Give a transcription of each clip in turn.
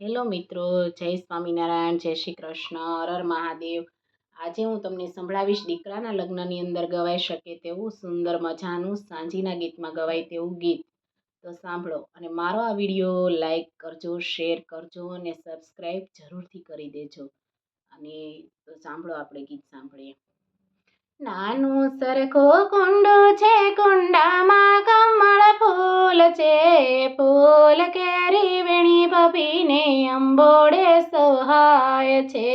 Hello મિત્રો, જય સ્વામિનારાયણ, જય શ્રી કૃષ્ણ, હર હર મહાદેવ। આજે હું તમને સંભળાવીશ દીકરાના લગ્નની અંદર ગવાઈ શકે તેવું સુંદર મજાનું સાંજીના ગીતમાં ગવાય તેવું ગીત। તો સાંભળો અને મારો આ વિડીયો લાઈક કરજો, શેર કરજો અને સબસ્ક્રાઈબ જરૂરથી કરી દેજો। અને તો સાંભળો, આપણે ગીત સાંભળીએ। નાનું સરખું કુંડું છે, કુંડામાં કમળ ફૂલ છે, ફૂલ કેરી વેણી ભભીને અંબોડે સોહાય છે।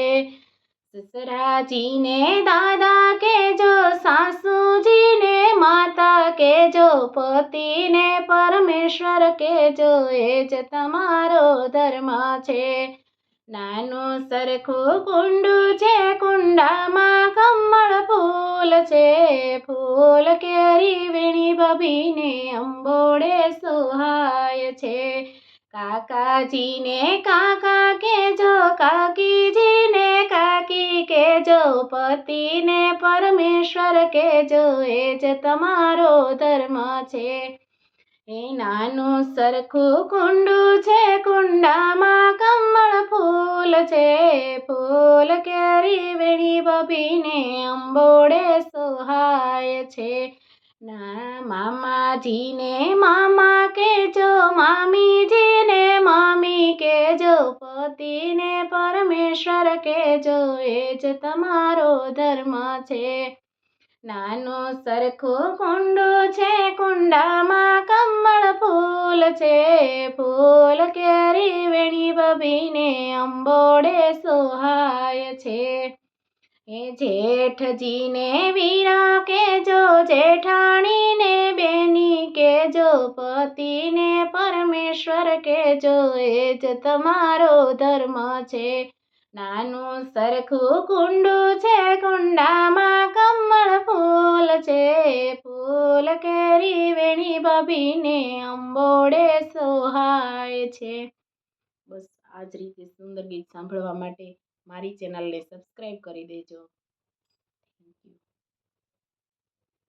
સસરાજીને દાદા કેજો, સાસુજીને માતા કેજો, પતિને પરમેશ્વર કેજો, એ જ તમારો ધર્મ છે। નાનું સરખું કુંડું છે, કુંડામાં કમળ ફૂલ છે, ફૂલ કેરી વેણી ભભીને અંબોડે સોહાય છે। કાકાજીને કાકા કેજો, કાકીજીને કાકી કેજો, પતિને પરમેશ્વર કેજો, એ જ તમારો ધર્મ છે। એ નાનું સરખું કુંડું છે, કુંડામાં કમળ ફૂલ છે, ફૂલ કેરી વેણી ભભીને અંબોડે સોહાય છે। મામાજીને મામા કેજો, મામીજીને મામી કેજો, પતિને પરમેશ્વર કેજો, એ જ તમારો ધર્મ છે। નાનું સરખું કુંડું છે, કુંડામાં કમળ ફૂલ છે, ફૂલ કેરી વેણી ભભીને અંબોડે સોહાય છે। એ જેઠજીને વીરા કેજો, જેઠાણીને બેની કેજો, પતિને પરમેશ્વર કેજો, એ જ તમારો ધર્મ છે। નાનું સરખું કુંડું છે, કુંડામાં કમળ ફૂલ છે, ફૂલ કેરી વેણી ભભીને અંબોડે સોહાય છે। બસ આ જ રીતે સુંદર ગીત સાંભળવા માટે મારી ચેનલને સબસ્ક્રાઈબ કરી દેજો।